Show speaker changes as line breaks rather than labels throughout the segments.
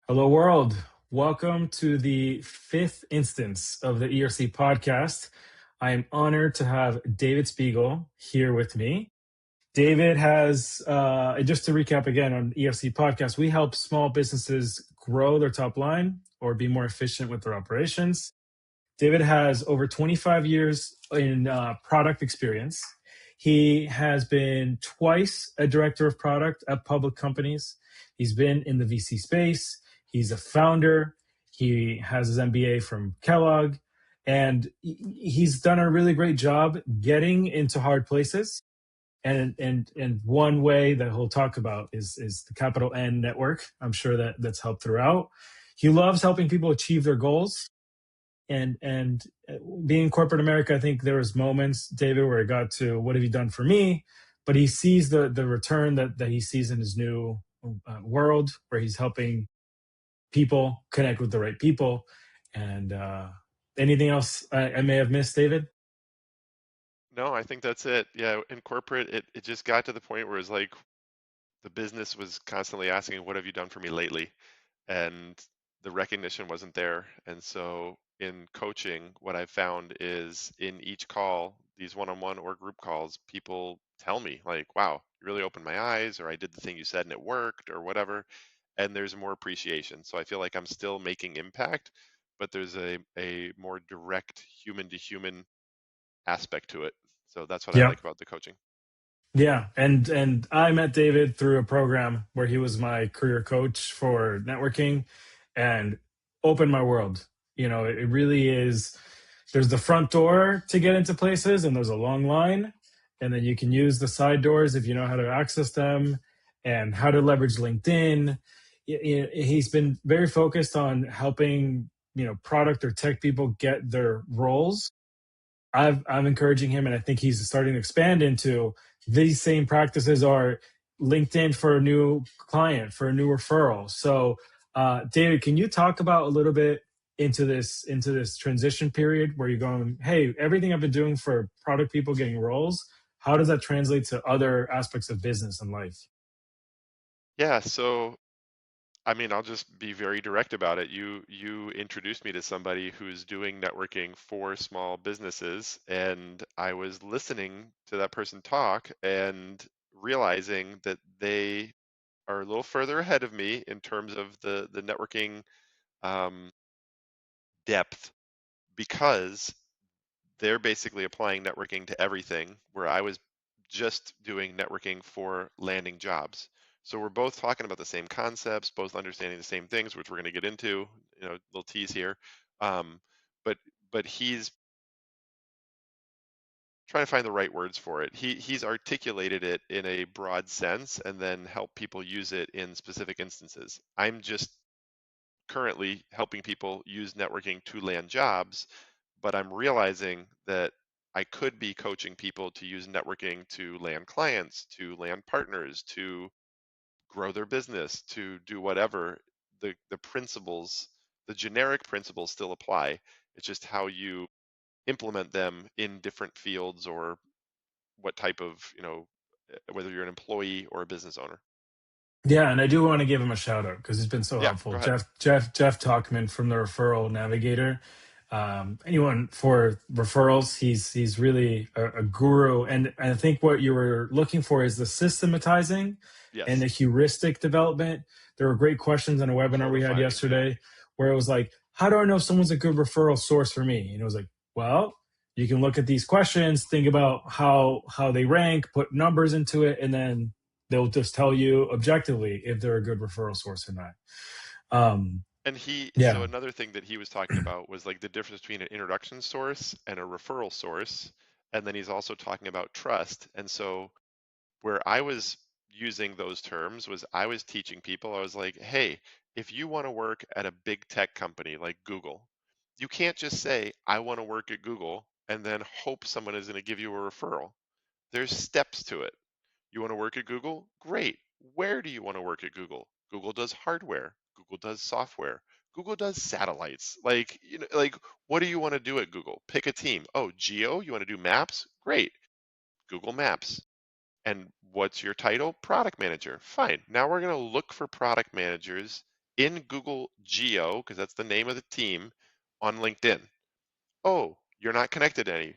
Hello, world. Welcome to the fifth instance of the ERC podcast. I am honored to have David Spiegel here with me. David has, just to recap again on ERC podcast, we help small businesses grow their top line or be more efficient with their operations. David has over 25 years in product experience. He has been twice a director of product at public companies. He's been in the VC space. He's a founder. He has his MBA from Kellogg. And he's done a really great job getting into hard places. And one way that he'll talk about is the capital N network. I'm sure that's helped throughout. He loves helping people achieve their goals and being in corporate America, I think there was moments, David, where it got to what have you done for me? But he sees the return that he sees in his new world, where he's helping people connect with the right people. And anything else I may have missed, David?
No, I think that's it. Yeah, in corporate, it just got to the point where it's like the business was constantly asking, "What have you done for me lately?" And the recognition wasn't there. And so in coaching, what I've found is in each call, these one-on-one or group calls, people tell me like, "Wow, you really opened my eyes," or "I did the thing you said and it worked," or whatever. And there's more appreciation. So I feel like I'm still making impact, but there's a more direct human to human aspect to it. So that's what I
Yeah.
like about the coaching.
Yeah, and I met David through a program where he was my career coach for networking and opened my world. It really is. There's the front door to get into places, and there's a long line, and then you can use the side doors if you know how to access them and how to leverage LinkedIn. He's been very focused on helping product or tech people get their roles. I'm encouraging him, and I think he's starting to expand into these same practices are LinkedIn for a new client, for a new referral. So, David, can you talk about a little bit into this transition period where you're going, hey, everything I've been doing for product people getting roles, how does that translate to other aspects of business and life?
Yeah, so I mean, I'll just be very direct about it. You introduced me to somebody who's doing networking for small businesses, and I was listening to that person talk and realizing that they are a little further ahead of me in terms of the networking um, depth because they're basically applying networking to everything where I was just doing networking for landing jobs. So we're both talking about the same concepts, both understanding the same things, which we're going to get into, little tease here. Um, but but he's trying to find the right words for it. He's articulated it in a broad sense and then help people use it in specific instances. I'm just currently helping people use networking to land jobs, but I'm realizing that I could be coaching people to use networking to land clients, to land partners, to grow their business, to do whatever. The principles, the generic principles still apply. It's just how you implement them in different fields or what type of, whether you're an employee or a business owner.
Yeah, and I do want to give him a shout out because he's been so
Yeah,
helpful.
go ahead.
Jeff Tockman from the Referral Navigator. Anyone for referrals, he's really a guru. And I think what you were looking for is the systematizing and the
Yes,
heuristic development. There were great questions in a webinar we had
codifying. Yeah.
yesterday where it was like, how do I know if someone's a good referral source for me? And it was like, well, you can look at these questions, think about how they rank, put numbers into it, and then they'll just tell you objectively if they're a good referral source or not.
And so
Yeah,
another thing that he was talking about was like the difference between an introduction source and a referral source. And then he's also talking about trust. And so where I was using those terms was I was teaching people, I was like, hey, if you want to work at a big tech company like Google, you can't just say, I want to work at Google and then hope someone is going to give you a referral. There's steps to it. You want to work at Google? Great. Where do you want to work at Google? Google does hardware. Google does software. Google does satellites. Like what do you want to do at Google? Pick a team. Oh, Geo, you want to do maps? Great. Google Maps. And what's your title? Product manager. Fine. Now we're going to look for product managers in Google Geo, because that's the name of the team, on LinkedIn. Oh, you're not connected to any,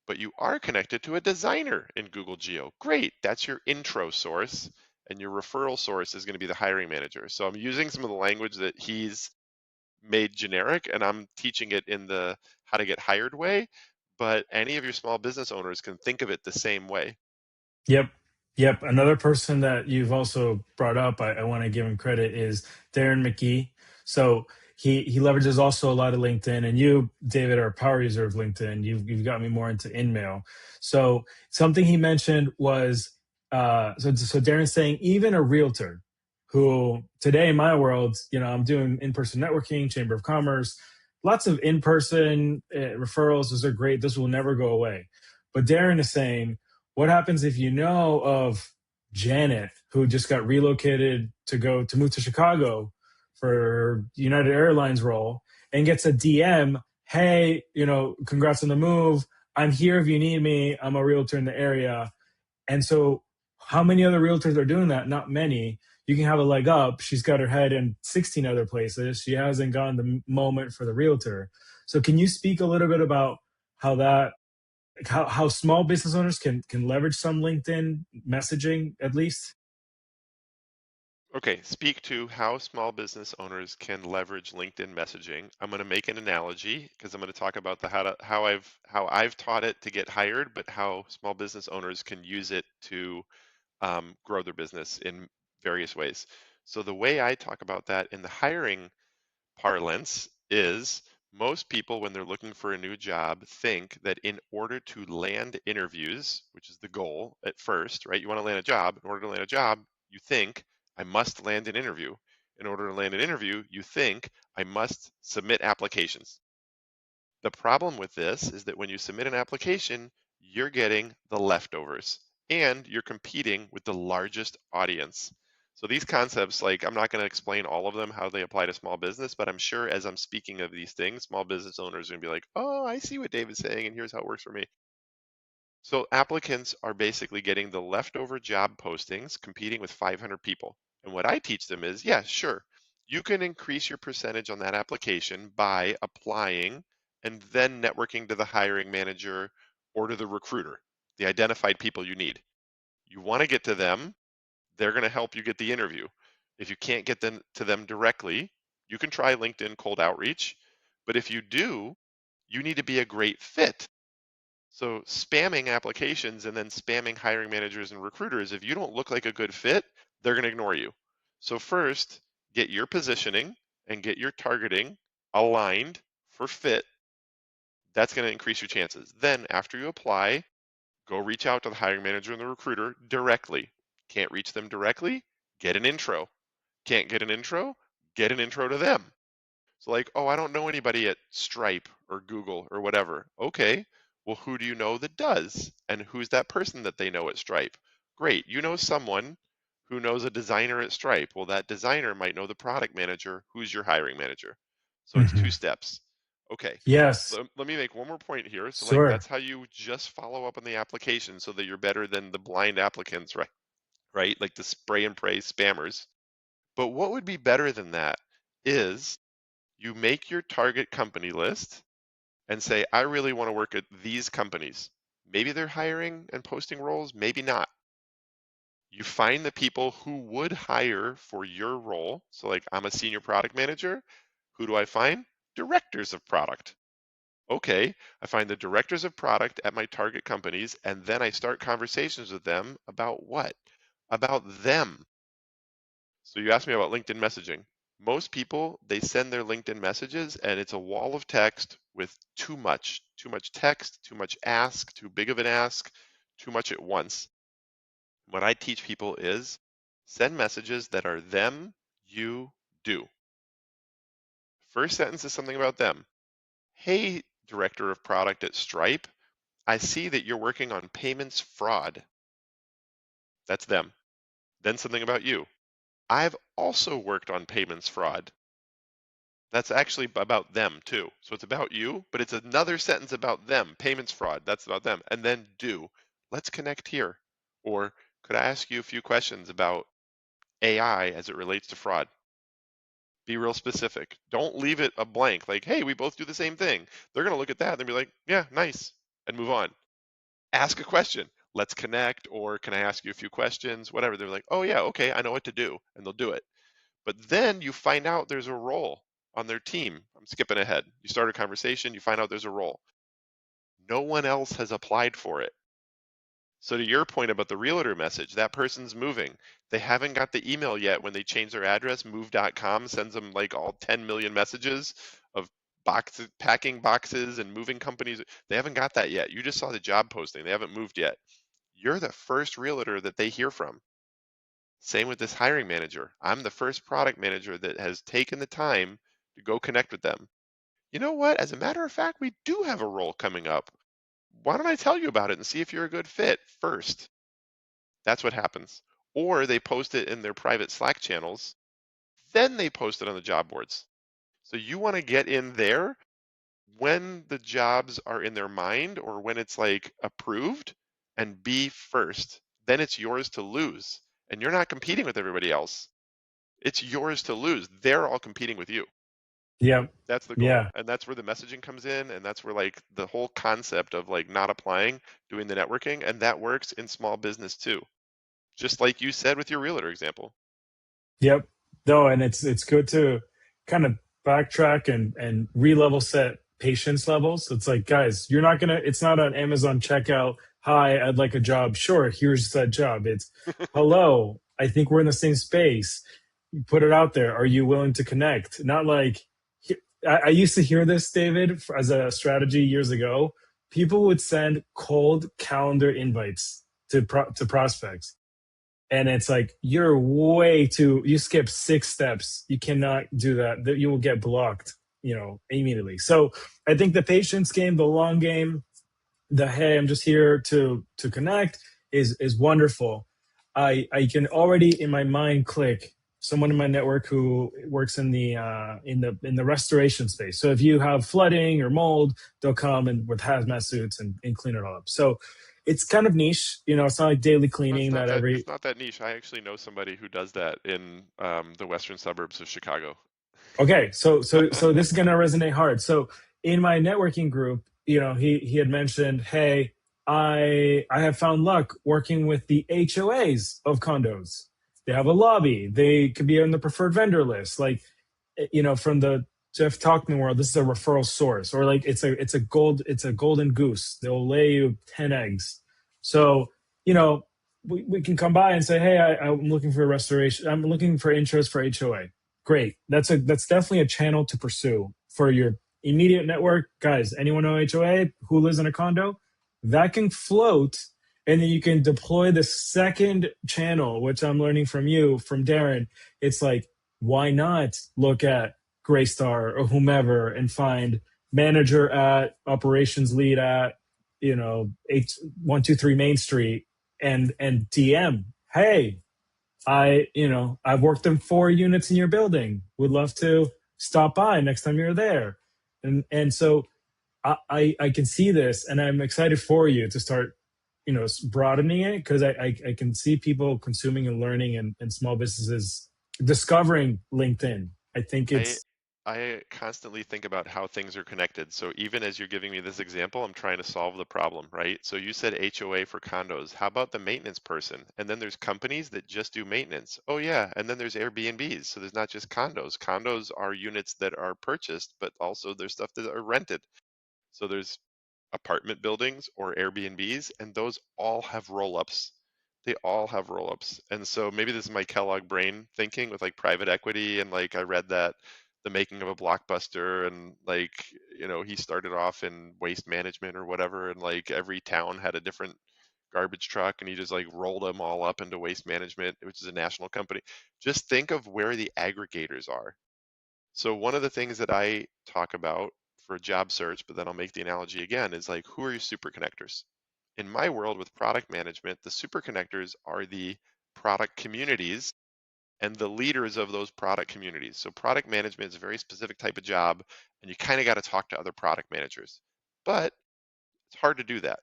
but you are connected to a designer in Google Geo. Great, that's your intro source, and your referral source is going to be the hiring manager. So I'm using some of the language that he's made generic, and I'm teaching it in the how to get hired way, but any of your small business owners can think of it the same way.
Yep. Yep. Another person that you've also brought up, I want to give him credit, is Darreen McKee. So he leverages also a lot of LinkedIn, and you, David, are a power user of LinkedIn. You've got me more into InMail. So something he mentioned was so Darren's saying even a realtor who today in my world, I'm doing in-person networking, chamber of commerce, lots of in-person referrals. Those are great. This will never go away. But Darren is saying, what happens if you know of Janet, who just got relocated to move to Chicago for United Airlines role, and gets a DM, hey, congrats on the move. I'm here if you need me. I'm a realtor in the area. And so how many other realtors are doing that? Not many. You can have a leg up. She's got her head in 16 other places. She hasn't gotten the moment for the realtor. So can you speak a little bit about how that how small business owners can leverage some LinkedIn messaging at least?
Okay, speak to how small business owners can leverage LinkedIn messaging. I'm going to make an analogy because I'm going to talk about the how I've taught it to get hired, but how small business owners can use it to grow their business in various ways. So the way I talk about that in the hiring parlance is most people, when they're looking for a new job, think that in order to land interviews, which is the goal at first, right? You want to land a job. In order to land a job, you think, I must land an interview. In order to land an interview, you think, I must submit applications. The problem with this is that when you submit an application, you're getting the leftovers and you're competing with the largest audience. So these concepts, like I'm not going to explain all of them, how they apply to small business, but I'm sure as I'm speaking of these things, small business owners are going to be like, oh, I see what David's saying, and here's how it works for me. So applicants are basically getting the leftover job postings competing with 500 people. And what I teach them is, yeah, sure, you can increase your percentage on that application by applying and then networking to the hiring manager or to the recruiter, the identified people you need. You want to get to them, they're going to help you get the interview. If you can't get them to them directly, you can try LinkedIn cold outreach. But if you do, you need to be a great fit. So spamming applications and then spamming hiring managers and recruiters, if you don't look like a good fit, they're going to ignore you. So first, get your positioning and get your targeting aligned for fit. That's going to increase your chances. Then after you apply, go reach out to the hiring manager and the recruiter directly. Can't reach them directly? Get an intro. Can't get an intro? Get an intro to them. So like, oh, I don't know anybody at Stripe or Google or whatever. Okay, well, who do you know that does? And who's that person that they know at Stripe? Great, you know someone who knows a designer at Stripe. Well, that designer might know the product manager, who's your hiring manager. So it's two
Mhm.
steps. Okay,
Yes,
let me make one more point here. So like
sure.
that's how you just follow up on the application so that you're better than the blind applicants, right? Right? Like the spray and pray spammers. But what would be better than that is you make your target company list and say, I really want to work at these companies. Maybe they're hiring and posting roles, maybe not. You find the people who would hire for your role. So, like, I'm a senior product manager. Who do I find? Directors of product. Okay, I find the directors of product at my target companies, and then I start conversations with them about what? About them. So you asked me about LinkedIn messaging. Most people, they send their LinkedIn messages and it's a wall of text with too much text, too much ask, too big of an ask, too much at once. What I teach people is send messages that are them, you, do. First sentence is something about them. Hey, director of product at Stripe, I see that you're working on payments fraud. That's them. Then something about you. I've also worked on payments fraud. That's actually about them too. So it's about you, but it's another sentence about them. Payments fraud, that's about them. And then do. Let's connect here. Or could I ask you a few questions about AI as it relates to fraud? Be real specific. Don't leave it a blank, like, hey, we both do the same thing. They're going to look at that and be like, yeah, nice, and move on. Ask a question. Let's connect, or can I ask you a few questions? Whatever. They're like, oh, yeah, okay, I know what to do, and they'll do it. But then you find out there's a role on their team. I'm skipping ahead. You start a conversation, you find out there's a role. No one else has applied for it. So to your point about the realtor message, that person's moving. They haven't got the email yet when they change their address. Move.com sends them like all 10 million messages of boxes, packing boxes and moving companies. They haven't got that yet. You just saw the job posting. They haven't moved yet. You're the first realtor that they hear from. Same with this hiring manager. I'm the first product manager that has taken the time to go connect with them. You know what? As a matter of fact, we do have a role coming up. Why don't I tell you about it and see if you're a good fit first? That's what happens. Or they post it in their private Slack channels, then they post it on the job boards. So you want to get in there when the jobs are in their mind or when it's like approved and be first. Then it's yours to lose. And you're not competing with everybody else. It's yours to lose. They're all competing with you.
Yep.
That's the goal.
Yeah.
And that's where the messaging comes in. And that's where like the whole concept of like not applying, doing the networking. And that works in small business too. Just like you said with your realtor example.
Yep. No, and it's good to kind of backtrack and re-level set patience levels. It's like, guys, you're not gonna. It's not an Amazon checkout. Hi, I'd like a job. Sure, here's that job. It's hello. I think we're in the same space. You put it out there. Are you willing to connect? Not like I used to hear this, David, as a strategy years ago. People would send cold calendar invites to prospects, and it's like you're way too, you skip 6 steps, you cannot do that, you will get blocked, immediately. So I think the patience game, the long game, the hey, I'm just here to connect is wonderful. I can already in my mind click someone in my network who works in the restoration space. So if you have flooding or mold, they'll come and with hazmat suits and clean it all up. So it's kind of niche, it's not like daily
Well, it's
cleaning
not
that
that it's
every.
not that niche. I actually know somebody who does that in the western suburbs of Chicago.
Okay, so this is gonna resonate hard. So in my networking group, he had mentioned, hey, I have found luck working with the HOAs of condos. They have a lobby. They could be on the preferred vendor list. Like, from the Jeff Tockman world, this is a referral source, or like it's a golden goose. They'll lay you 10 eggs. So, you know, we can come by and say, hey, I'm looking for a restoration. I'm looking for intros for HOA. Great. That's definitely a channel to pursue for your immediate network. Guys, anyone know HOA who lives in a condo? That can float, and then you can deploy the second channel, which I'm learning from you, from Darren. It's like, why not look at Graystar or whomever and find manager at operations lead at 123 Main Street and DM, hey, I've worked in 4 units in your building. Would love to stop by next time you're there. And so I can see this, and I'm excited for you to start, broadening it, because I can see people consuming and learning, and small businesses discovering LinkedIn. I think
I
it's
I constantly think about how things are connected. So even as you're giving me this example, I'm trying to solve the problem, right? So you said HOA for condos. How about the maintenance person? And then there's companies that just do maintenance. Oh yeah, and then there's Airbnbs. So there's not just condos. Condos are units that are purchased, but also there's stuff that are rented. So there's apartment buildings or Airbnbs, and those all have roll-ups. They all have roll-ups. And so maybe this is my Kellogg brain thinking with like private equity, and like I read that the making of a blockbuster, and like, he started off in waste management or whatever, and like every town had a different garbage truck, and he just like rolled them all up into waste management, which is a national company. Just think of where the aggregators are. So one of the things that I talk about for a job search, but then I'll make the analogy again, is like, who are your super connectors? In my world with product management, the super connectors are the product communities and the leaders of those product communities. So product management is a very specific type of job, and you kind of got to talk to other product managers. But it's hard to do that.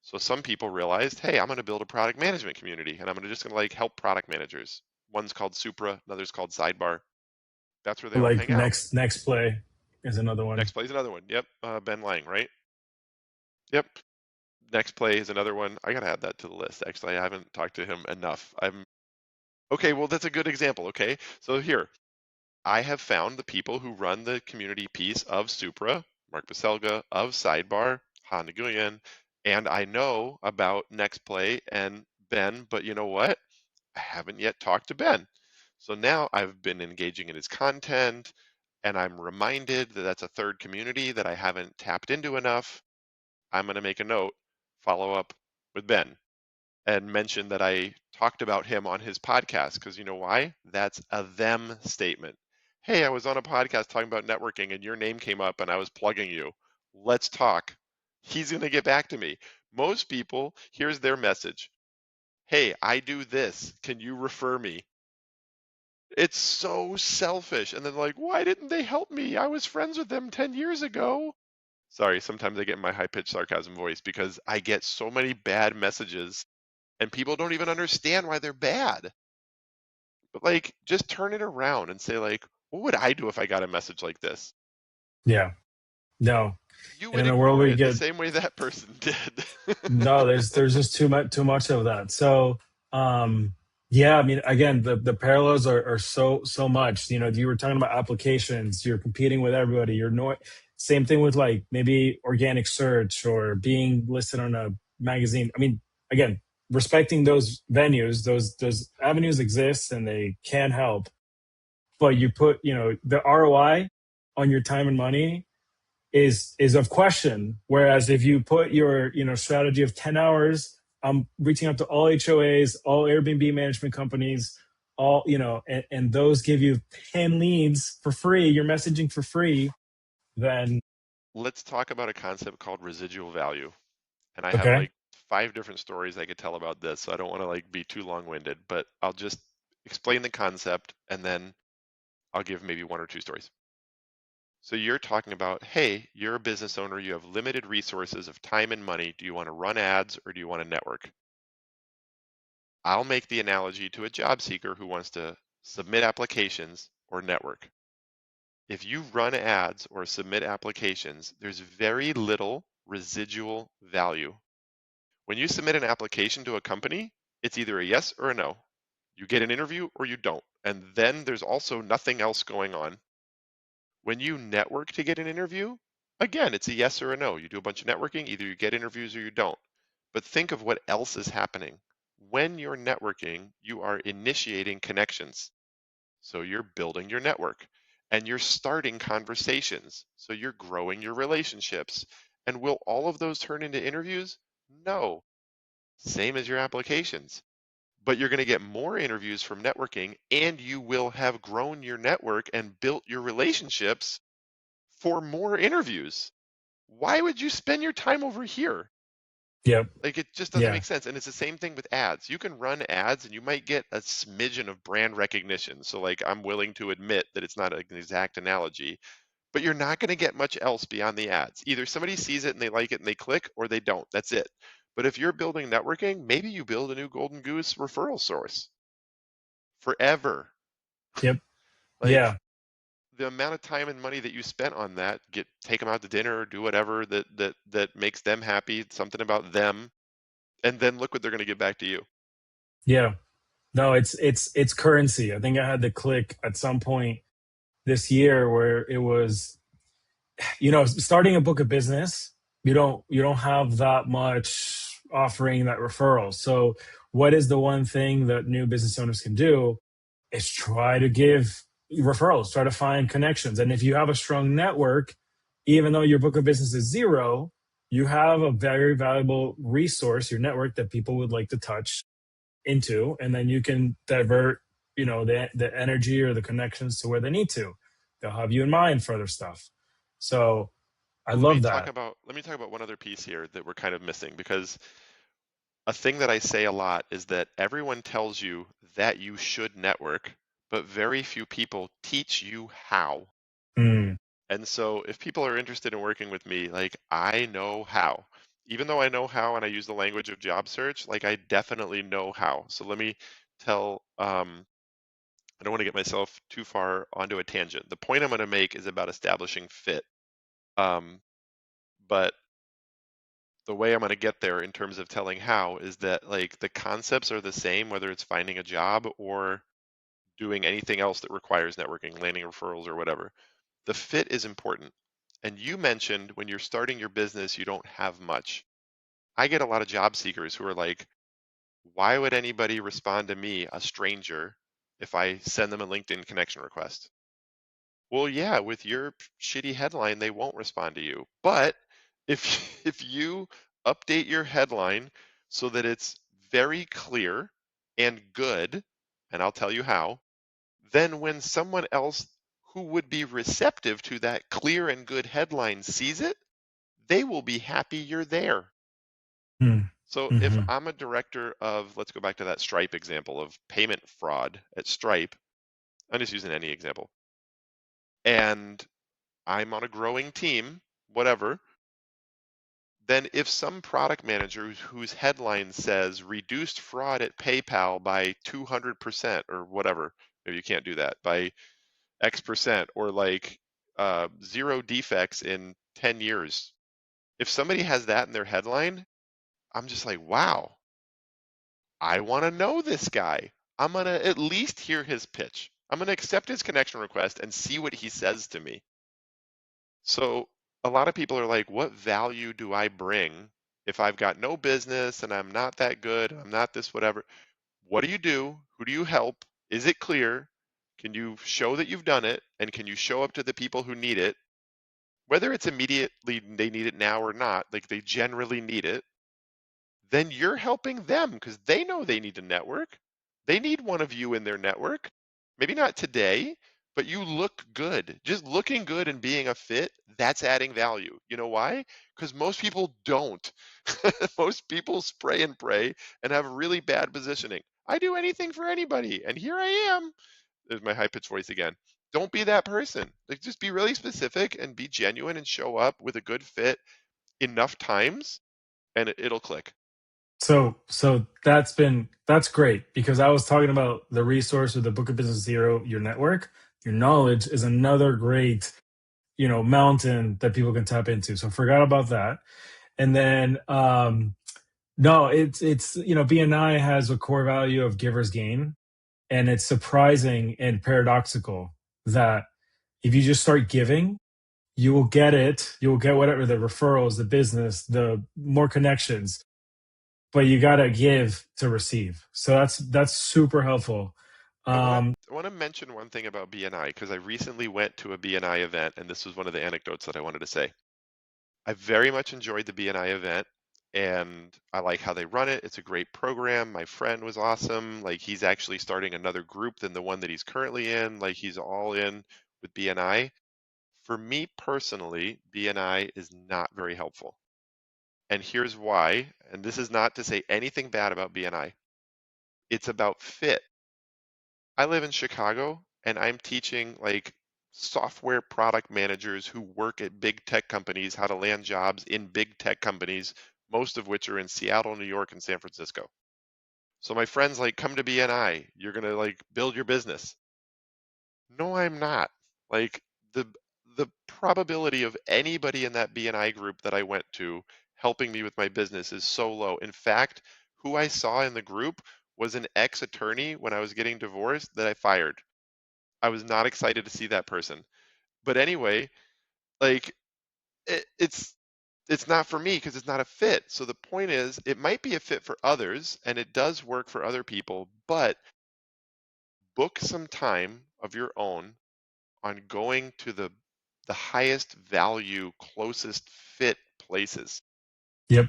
So some people realized, hey, I'm going to build a product management community, and I'm just going to like help product managers. One's called Supra, another's called Sidebar. That's where they all
Like
hang out.
next play is another
Next
one.
play is another one. Yep, Ben Lang, right? Yep. Next play is another one. I gotta add that to the list. Actually, I haven't talked to him enough. I'm okay. Well, that's a good example. Okay, so here I have found the people who run the community piece of Supra, Mark Baselga, of Sidebar, Han Nguyen, and I know about Next Play and Ben. But you know what? I haven't yet talked to Ben. So now I've been engaging in his content, and I'm reminded that that's a third community that I haven't tapped into enough. I'm going to make a note, follow up with Ben, and mention that I talked about him on his podcast, because you know why? That's a them statement. Hey, I was on a podcast talking about networking and your name came up and I was plugging you. Let's talk. He's going to get back to me. Most people, here's their message. Hey, I do this. Can you refer me? It's so selfish. And then like, why didn't they help me? I was friends with them 10 years ago. Sorry, sometimes I get my high-pitched sarcasm voice because I get so many bad messages and people don't even understand why they're bad. But like, just turn it around and say like, what would I do if I got a message like this?
Yeah. No.
You
And
would
in a world
ignore
where you
it the
get
same way that person did.
no, there's just too much of that. So yeah, I mean, again, the parallels are so much. You know, you were talking about applications, you're competing with everybody, you're no same thing with like maybe organic search or being listed on a magazine. I mean, again, respecting those venues, those avenues exist and they can help, but you put, you know, the ROI on your time and money is of question. Whereas if you put your, you know, strategy of 10 hours, I'm reaching out to all HOAs, all Airbnb management companies, all, you know, and those give you 10 leads for free, you're messaging for free, then
Let's talk about a concept called residual value. And I have
okay.
like 5 different stories I could tell about this, so I don't want to like be too long-winded, but I'll just explain the concept and then I'll give maybe 1 or 2 stories. So you're talking about, hey, you're a business owner, you have limited resources of time and money. Do you want to run ads or do you want to network? I'll make the analogy to a job seeker who wants to submit applications or network. If you run ads or submit applications, there's very little residual value. When you submit an application to a company, it's either a yes or a no. You get an interview or you don't. And then there's also nothing else going on. When you network to get an interview, again, it's a yes or a no. You do a bunch of networking, either you get interviews or you don't. But think of what else is happening. When you're networking, you are initiating connections. So you're building your network and you're starting conversations. So you're growing your relationships. And will all of those turn into interviews? No. Same as your applications. But you're going to get more interviews from networking and you will have grown your network and built your relationships for more interviews. Why would you spend your time over here?
Yep.
Like it just doesn't
Yeah.
make sense. And it's the same thing with ads. You can run ads and you might get a smidgen of brand recognition. So like I'm willing to admit that it's not an exact analogy, but you're not going to get much else beyond the ads. Either somebody sees it and they like it and they click or they don't. That's it. But if you're building networking, maybe you build a new golden goose referral source forever.
Yep.
Like
Yeah.
the amount of time and money that you spent on that, take them out to dinner or do whatever that makes them happy, something about them, and then look what they're going to get back to you.
Yeah. No, it's currency. I think I had to click at some point this year where it was, you know, starting a book of business, you don't have that much offering that referral. So what is the one thing that new business owners can do is try to give referrals, try to find connections. And if you have a strong network, even though your book of business is zero, you have a very valuable resource, your network that people would like to touch into, and then you can divert, you know, the energy or the connections to where they need to. They'll have you in mind for other stuff. So I
Well,
love that.
let me talk about one other piece here that we're kind of missing, because a thing that I say a lot is that everyone tells you that you should network, but very few people teach you how.
Mm,
And so if people are interested in working with me, like I know how. Even though I know how and I use the language of job search, like I definitely know how. So let me tell I don't want to get myself too far onto a tangent. The point I'm going to make is about establishing fit. Um, but the way I'm going to get there in terms of telling how is that like the concepts are the same, whether it's finding a job or doing anything else that requires networking, landing referrals or whatever. The fit is important. And you mentioned when you're starting your business, you don't have much. I get a lot of job seekers who are like, why would anybody respond to me, a stranger, if I send them a LinkedIn connection request? Well, yeah, with your shitty headline, they won't respond to you. But if if you update your headline so that it's very clear and good, and I'll tell you how, then when someone else who would be receptive to that clear and good headline sees it, they will be happy you're there. So if
Mm-hmm.
I'm a director of, let's go back to that Stripe example of payment fraud at Stripe, I'm just using any example, and I'm on a growing team, whatever, then if some product manager whose headline says reduced fraud at PayPal by 200% or whatever, maybe you can't do that, by X percent, or like zero defects in 10 years, if somebody has that in their headline, I'm just like, wow, I want to know this guy. I'm going to at least hear his pitch. I'm going to accept his connection request and see what he says to me. So a lot of people are like, what value do I bring if I've got no business and I'm not that good, I'm not this, whatever? What do you do? Who do you help? Is it clear? Can you show that you've done it? And can you show up to the people who need it? Whether it's immediately they need it now or not, like they generally need it, then you're helping them because they know they need to network. They need one of you in their network. Maybe not today, but you look good. Just looking good and being a fit, that's adding value. You know why? Because most people don't. Most people spray and pray and have really bad positioning. I do anything for anybody, and here I am. There's my high pitched voice again. Don't be that person. Like, just be really specific and be genuine and show up with a good fit enough times, and it'll click.
So that's great because I was talking about the resource of the Book of Business Zero, your network, your knowledge is another great, mountain that people can tap into. So forgot about that. And then no, it's BNI has a core value of giver's gain. And it's surprising and paradoxical that if you just start giving, you will get it. You will get whatever the referrals, the business, the more connections, but you got to give to receive. So that's super helpful.
I want to
Um,
I want to mention one thing about BNI because I recently went to a BNI event, and this was one of the anecdotes that I wanted to say. I very much enjoyed the BNI event, and I like how they run it. It's a great program. My friend was awesome. Like, he's actually starting another group than the one that he's currently in. Like, he's all in with BNI. For me personally, BNI is not very helpful. And here's why. And this is not to say anything bad about BNI. It's about fit. I live in Chicago and I'm teaching like software product managers who work at big tech companies how to land jobs in big tech companies, most of which are in Seattle, New York, and San Francisco. So my friends like, come to BNI. You're going to like build your business. No, I'm not. Like, the the probability of anybody in that BNI group that I went to helping me with my business is so low. In fact, who I saw in the group was an ex-attorney when I was getting divorced that I fired. I was not excited to see that person. But anyway, like, it's not for me because it's not a fit. So the point is, it might be a fit for others and it does work for other people, but book some time of your own on going to the highest value, closest fit places
yep,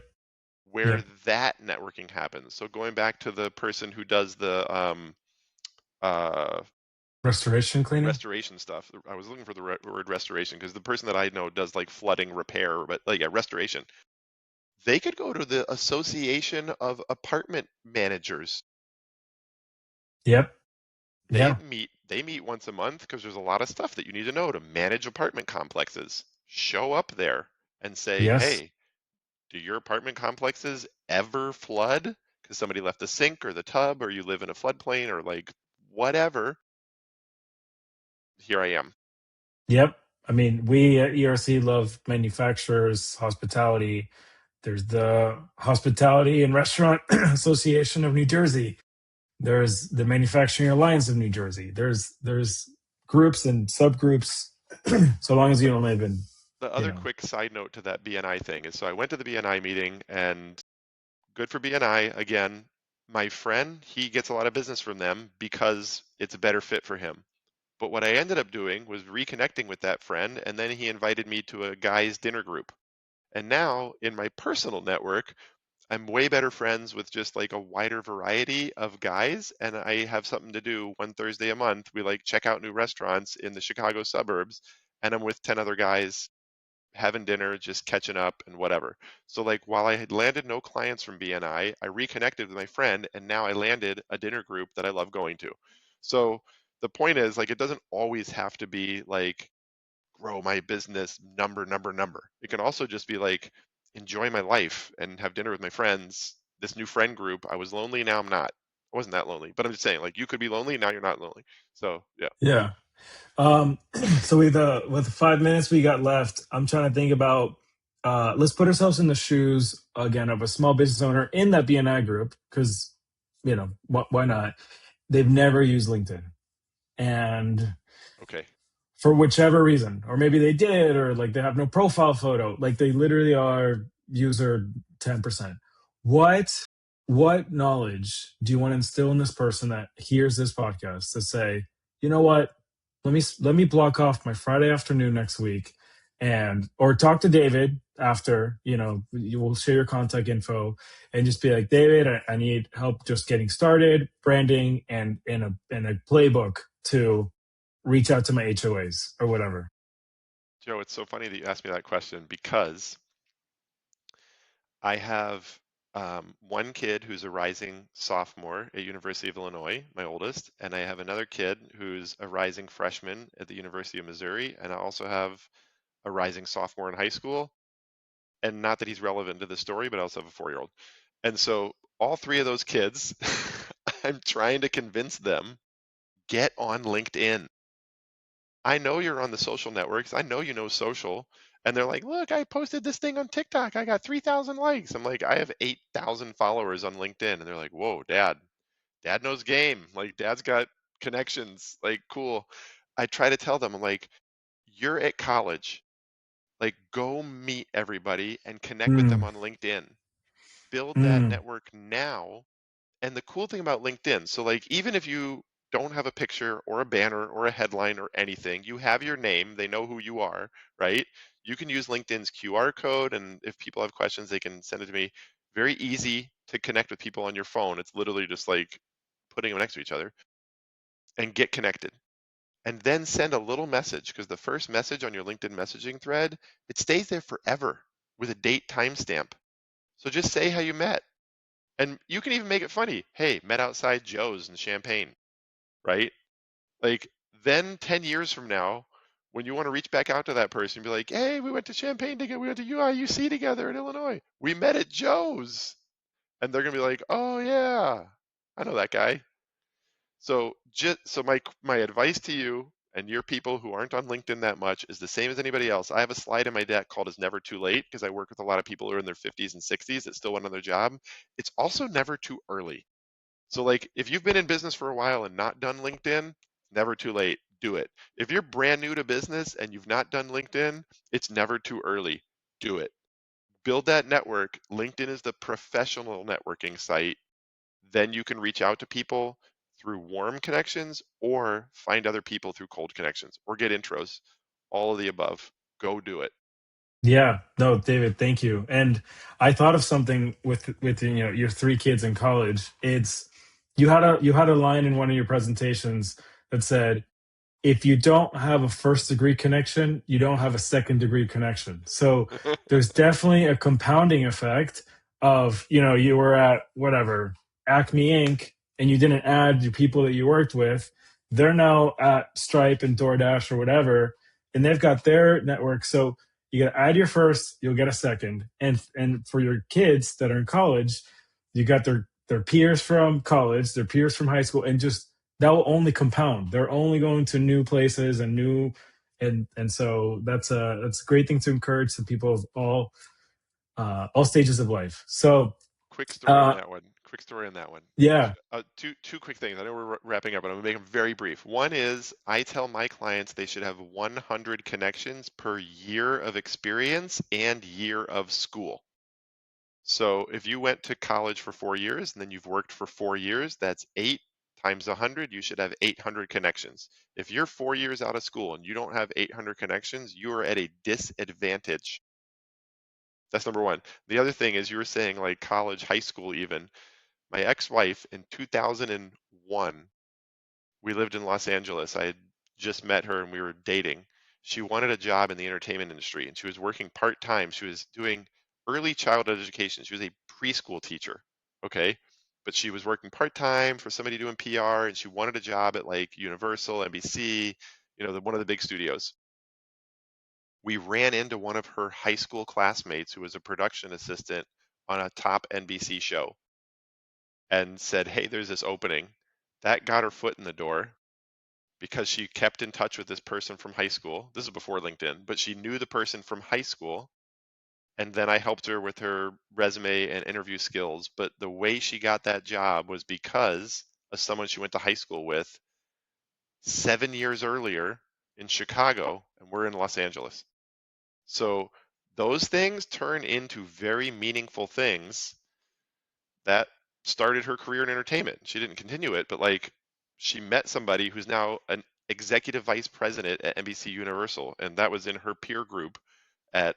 where
yep.
that networking happens. So going back to the person who does the uh,
Restoration cleaning.
restoration stuff, I was looking for the word restoration because the person that I know does like flooding repair, but like, yeah, restoration. They could go to the Association of Apartment Managers.
Yep,
They
yeah,
meet once a month because there's a lot of stuff that you need to know to manage apartment complexes. Show up there and say,
yes.
hey, do your apartment complexes ever flood because somebody left the sink or the tub, or you live in a floodplain, or like whatever? here I am.
Yep. I mean, we at ERC love manufacturers, hospitality. There's the Hospitality and Restaurant Association of New Jersey. There's the Manufacturing Alliance of New Jersey. There's groups and subgroups. So long as you don't live in,
The
you
other
know.
quick side note to that BNI thing is, so I went to the BNI meeting, and good for BNI. Again, my friend, he gets a lot of business from them because it's a better fit for him. But what I ended up doing was reconnecting with that friend, and then he invited me to a guys' dinner group. And now in my personal network, I'm way better friends with just like a wider variety of guys, and I have something to do one Thursday a month. We like check out new restaurants in the Chicago suburbs, and I'm with 10 other guys having dinner, just catching up and whatever. So like while I had landed no clients from BNI, I reconnected with my friend, and now I landed a dinner group that I love going to. So the point is, like, it doesn't always have to be like grow my business number. It can also just be like enjoy my life and have dinner with my friends. This new friend group, I was lonely, now I'm not. I wasn't that lonely, but I'm just saying, like, you could be lonely, now you're not lonely. So yeah.
Yeah. Um, so with the 5 minutes we got left, I'm trying to think about let's put ourselves in the shoes again of a small business owner in that BNI group, because why not? They've never used LinkedIn, and
Okay.
for whichever reason, or maybe they did, or like they have no profile photo, like they literally are user 10%. What knowledge do you want to instill in this person that hears this podcast to say, you know what, let me block off my Friday afternoon next week, and or talk to David after, you will share your contact info, and just be like, David, I need help just getting started, branding, and a playbook to reach out to my HOAs or whatever.
Joe, it's so funny that you asked me that question because I have one kid who's a rising sophomore at University of Illinois, my oldest, and I have another kid who's a rising freshman at the University of Missouri, and I also have a rising sophomore in high school. And not that he's relevant to the story, but I also have a 4-year-old. And so all three of those kids, I'm trying to convince them, get on LinkedIn. I know you're on the social networks. I know you know social. And they're like, look, I posted this thing on TikTok. I got 3,000 likes. I'm like, I have 8,000 followers on LinkedIn. And they're like, whoa, dad knows game. Like, dad's got connections. Like, cool. I try to tell them, I'm like, you're at college. Like, go meet everybody and connect with them
Mm,
on LinkedIn. Build that
mm,
network now. And the cool thing about LinkedIn, so like even if you don't have a picture or a banner or a headline or anything, you have your name, they know who you are, right? You can use LinkedIn's QR code, and if people have questions, they can send it to me. Very easy to connect with people on your phone. It's literally just like putting them next to each other and get connected. And then send a little message, because the first message on your LinkedIn messaging thread, it stays there forever with a date timestamp. So just say how you met. And you can even make it funny. Hey, met outside Joe's in Champaign, right? Like then 10 years from now, when you want to reach back out to that person, be like, hey, we went to Champaign together. We went to UIUC together in Illinois. We met at Joe's. And they're going to be like, oh, yeah, I know that guy. So just so my advice to you and your people who aren't on LinkedIn that much is the same as anybody else. I have a slide in my deck called "Is Never Too Late" because I work with a lot of people who are in their 50s and 60s that still want another job. It's also never too early. So like if you've been in business for a while and not done LinkedIn, never too late. Do it. If you're brand new to business and you've not done LinkedIn, it's never too early. Do it. Build that network. LinkedIn is the professional networking site. Then you can reach out to people through warm connections or find other people through cold connections or get intros. All of the above. Go do it.
yeah, no, David, thank you. And I thought of something with your three kids in college. It's you had a line in one of your presentations that said, if you don't have a first degree connection, you don't have a second degree connection. So there's definitely a compounding effect of, you were at whatever, Acme Inc., and you didn't add the people that you worked with. They're now at Stripe and DoorDash or whatever, and they've got their network. So you got to add your first, you'll get a second. And for your kids that are in college, you got their peers from college, their peers from high school, and just that will only compound. They're only going to new places and new, and so that's a great thing to encourage the people of all stages of life. So
Quick story on
uh,
that one. Quick story on that one.
yeah,
Two quick things. I know we're wrapping up, but I'm gonna make them very brief. One is I tell my clients they should have 100 connections per year of experience and year of school. So if you went to college for 4 years and then you've worked for 4 years, that's 8 times 100. You should have 800 connections. If you're 4 years out of school and you don't have 800 connections, you are at a disadvantage. That's number one. The other thing is you were saying like college, high school, even. My ex-wife in 2001, we lived in Los Angeles. I had just met her and we were dating. She wanted a job in the entertainment industry and she was working part-time. She was doing early childhood education. She was a preschool teacher, okay? But she was working part-time for somebody doing PR and she wanted a job at like Universal, NBC, one of the big studios. We ran into one of her high school classmates who was a production assistant on a top NBC show and said, "Hey, there's this opening." That got her foot in the door because she kept in touch with this person from high school. This is before LinkedIn, but she knew the person from high school. And then I helped her with her resume and interview skills. But the way she got that job was because of someone she went to high school with 7 years earlier in Chicago, and we're in Los Angeles. So those things turn into very meaningful things that started her career in entertainment. She didn't continue it, but like she met somebody who's now an executive vice president at NBC Universal, and that was in her peer group at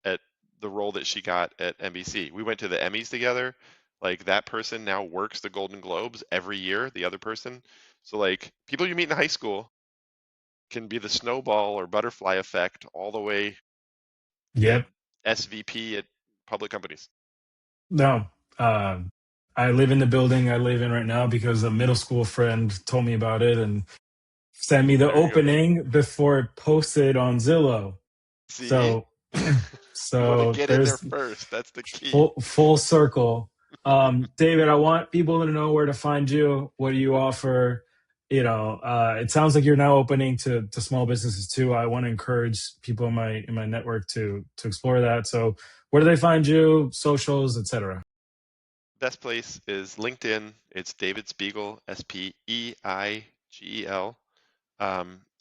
at the role that she got at NBC. We went to the Emmys together. Like that person now works the Golden Globes every year, the other person. So like people you meet in high school can be the snowball or butterfly effect all the way get
yep,
SVP at public companies.
no. Uh, I live in the building I live in right now because a middle school friend told me about it and sent me the
There you go.
opening before it posted on Zillow.
See?
So,
You want to
so
get in there
there's
first. That's the key.
full circle. David, I want people to know where to find you. What do you offer? It sounds like you're now opening to small businesses too. I want to encourage people in my network to explore that. So, where do they find you? Socials, etc.
Best place is LinkedIn. It's David Spiegel, Speigel.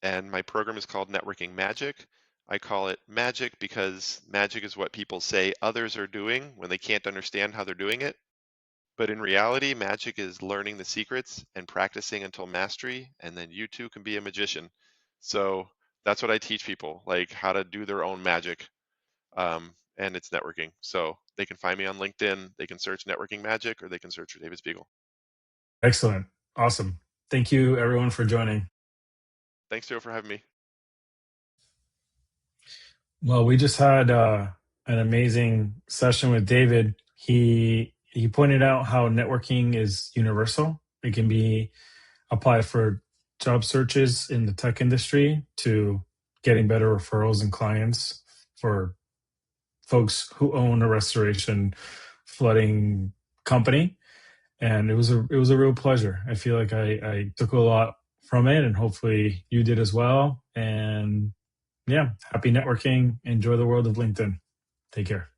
And my program is called Networking Magic. I call it magic because magic is what people say others are doing when they can't understand how they're doing it. But in reality, magic is learning the secrets and practicing until mastery, and then you too can be a magician. So that's what I teach people, like how to do their own magic. And it's networking. So they can find me on LinkedIn. They can search Networking Magic or they can search for David Spiegel.
Excellent, awesome. Thank you, everyone, for joining.
Thanks, Joe, for having me.
Well, we just had an amazing session with David. He pointed out how networking is universal. It can be applied for job searches in the tech industry to getting better referrals and clients for folks who own a restoration flooding company. And it was a real pleasure. I feel like I took a lot from it, and hopefully you did as well. And yeah, happy networking. Enjoy the world of LinkedIn. Take care.